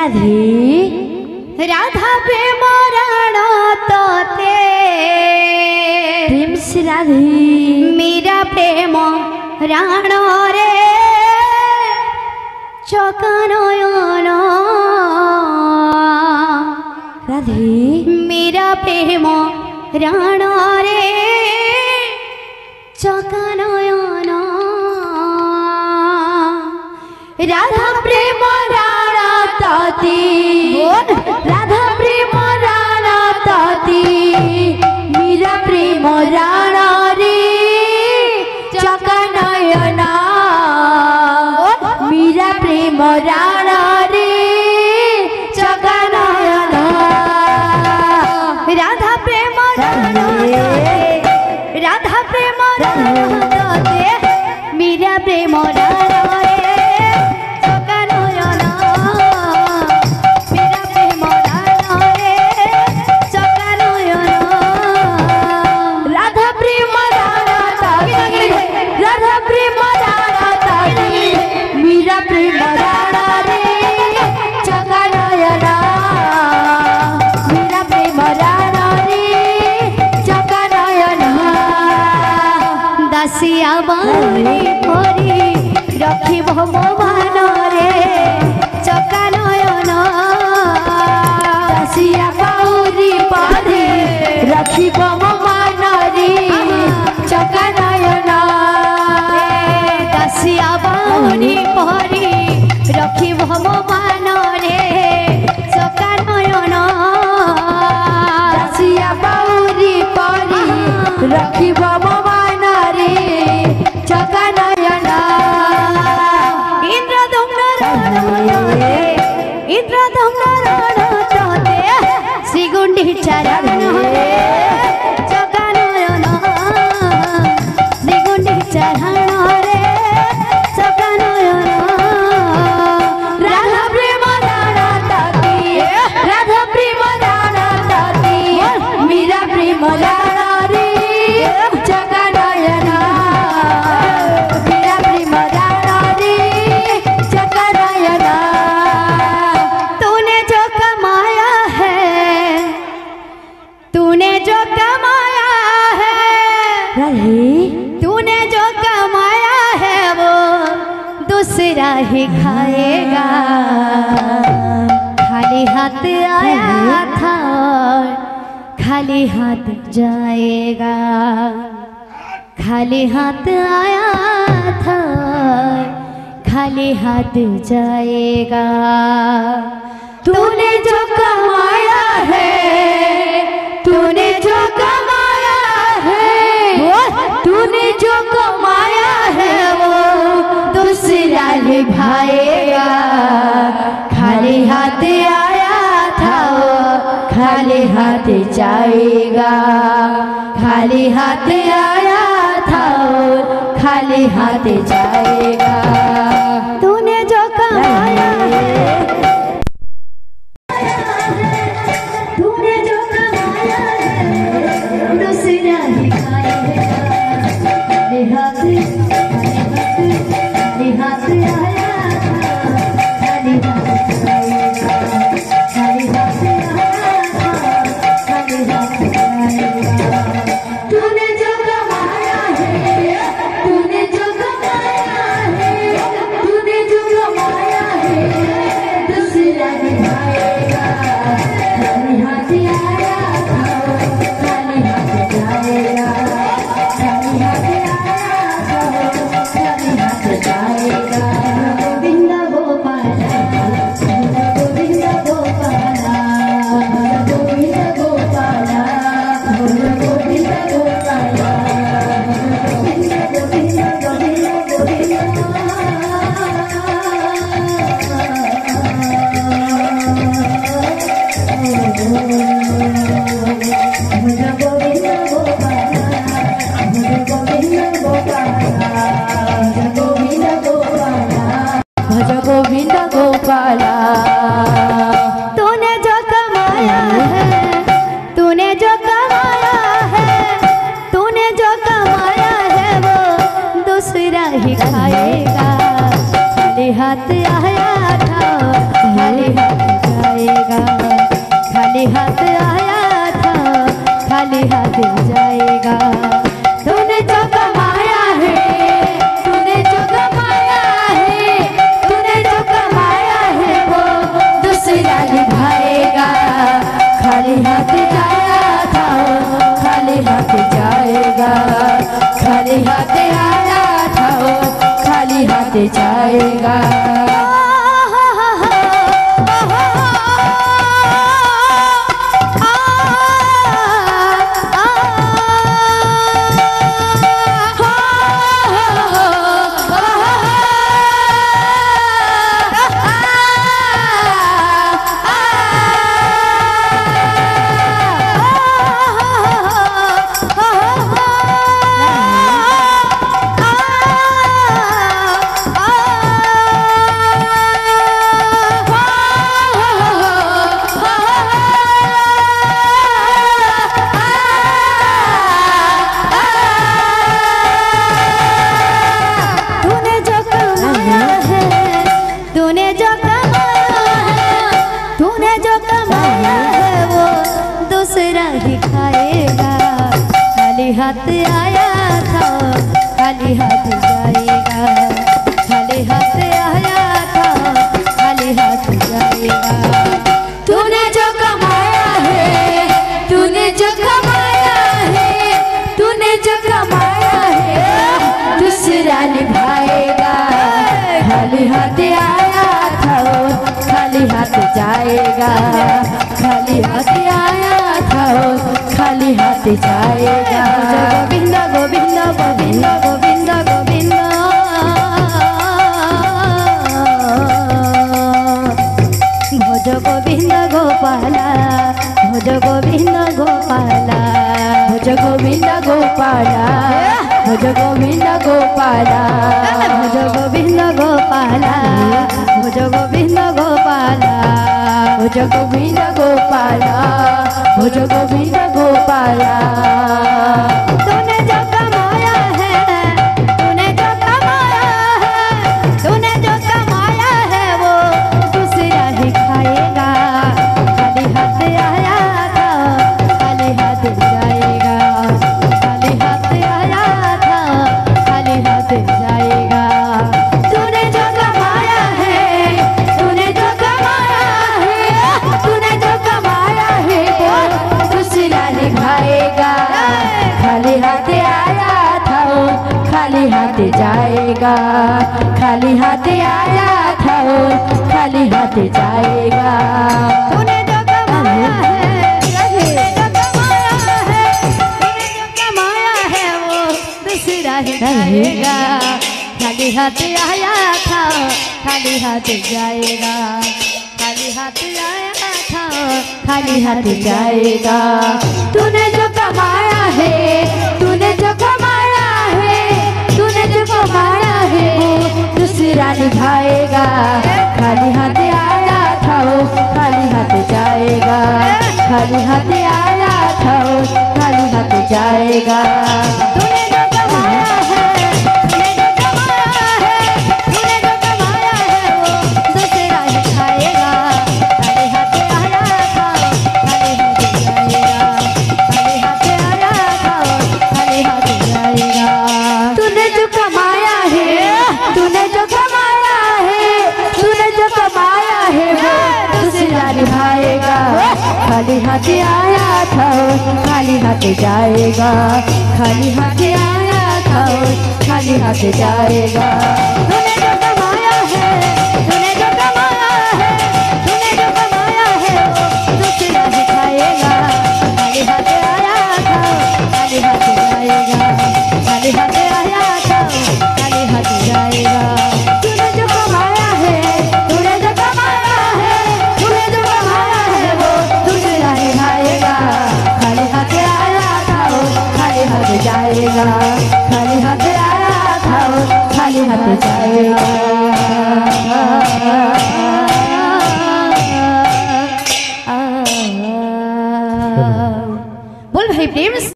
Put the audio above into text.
राधे राधा प्रेम राण तोते प्रेम से राधे मेरा प्रेम राण रे चकानयन राधे मेरा प्रेम राण रे चकानयन राधा प्रेम राण ताती राधा प्रेम राण ताती मेरा प्रेम राण रे चकानयन मेरा प्रेम राण रे चकानयन राधा प्रेम राण राधा प्रेम राण ताते मेरा प्रेम राण दासिया बारी भरी रखिब मोबान रे चकानयन दासिया बारी भरी रखिब मोबान रे चकानयन दासिया बारी भरी रखिब मोबान रे चकानयन दासिया बारी भरी रखिब चकानयन इंद्रधम्न राण तोते श्रीगुंडीचा राण रे चकानयन श्रीगुंडीचा राण रे चकानयन राधा प्रेम राण ताती राधा प्रेम राण ताती मेरा प्रेम राण रे चकानयन तूने जो कमाया है वो दूसरा ही खाएगा खाली हाथ आया था और खाली हाथ जाएगा खाली हाथ आया था खाली हाथ जाएगा तूने जो कमाया है तूने जो कमाया तूने जो कमाया है वो दूसरा ही भाएगा खाली हाथ आया था वो खाली हाथ जाएगा खाली हाथ आया था वो खाली हाथ जाएगा तूने जो कमाया है तूने जो कमाया है दूसरा ही खाएगा हाथ आया खाली हाथ जाएगा खाली हाथ आया खाली हाथ जाएगा तूने जो कमाया है तूने जो कमाया है तूने जो कमाया है दूसरा निभाएगा खाली हाथ आया खाली हाथ जाएगा खाली हाथ गोविंद गोपाल गोविंद गोपाल गोविंद गोपाल गोविंद गोपाल गोविंद गोविंद गोविंद गोपाल तूने जो कमाया है तूने जो कमाया है तूने जो कमाया है वो दूसरा ही खाएगा खाली हाथ आया था खाली हाथ खाली हाथ आया था खाली हाथ जाएगा। तूने जो कमाया है तूने जो कमाया है तूने जो कमाया है वो दूसरा निभाएगा। खाली हाथ आया था खाली हाथ जाएगा। खाली हाथ आया था खाली हाथ जाएगा। दिखाएगा। खाली हाथ आया था खाली हाथ जाएगा। खाली हाथ आया था खाली हाथ जाएगा। तूने जो कमाया है तूने जो कमाया है तूने जो कमाया है दूसरा निभाएगा। खाली हाथ आया था खाली हाथ जाएगा। खाली हाथ आया था खाली हाथ जाएगा। गोविंद गोविंद गोविंद गोविंद गोविंद भज गोविंद गोपाला भज गोविंद गोपाला भज गोविंद गोपाला भज गोविंद गोपाला भज गोविंद गोपाला भज गोविंद गोपाला भज गोविंद गोपाला भज गोविंद गोपाला। तूने जो कमाया है तूने जो कमाया है तूने जो कमाया है वो दूसरा ही खाएगा। खाली हाथ आया था खाली हाथ जाएगा। खाली हाथ आया था खाली हाथ जाएगा। तूने जो कमाया है तूने जो कमाया है तूने जो कमाया है वो दूसरा निभाएगा। खाली हाथ आया था खाली हाथ जाएगा। खाली हाथ आया था खाली हाथ जाएगा। तूने जो कमाया है तूने जो कमाया है तूने जो कमाया है वो दूसरा ही खाएगा। खाली हाथ आया था खाली हाथ जाएगा। खाली हाथ आया था खाली हाथ जाएगा। तूने जो कमाया है तूने जो कमाया है तूने जो कमाया है वो दूसरा निभाएगा। खाली हाथ आया था खाली हाथ जाएगा। खाली हाथ आया था खाली हाथ जाएगा। तूने जो कमाया है तूने जो कमाया है तूने जो कमाया है वो दूसरा ही खाएगा। खाली हाथ आया था खाली हाथ जाएगा। खाली हाथ आया था खाली हाथ जाएगा। तूने जो कमाया है तूने जो कमाया है तूने जो कमाया है वो दूसरा निभाएगा। खाली हाथ आया था खाली हाथ जाएगा। खाली हाथ आया था खाली हाथ जाएगा। तूने जो कमाया है तूने जो कमाया है तूने जो कमाया है वो दूसरा ही खाएगा। खाली हाथ आया था खाली हाथ जाएगा। खाली हाथ आया था खाली हाथ जाएगा। तूने जो कमाया है तूने जो कमाया है तूने जो कमाया है वो दूसरा ही खाएगा। खाली हाथ आया था खाली हाथ जाएगा। खाली हाथ आया था खाली हाथ जाएगा। बोल भाई प्रेम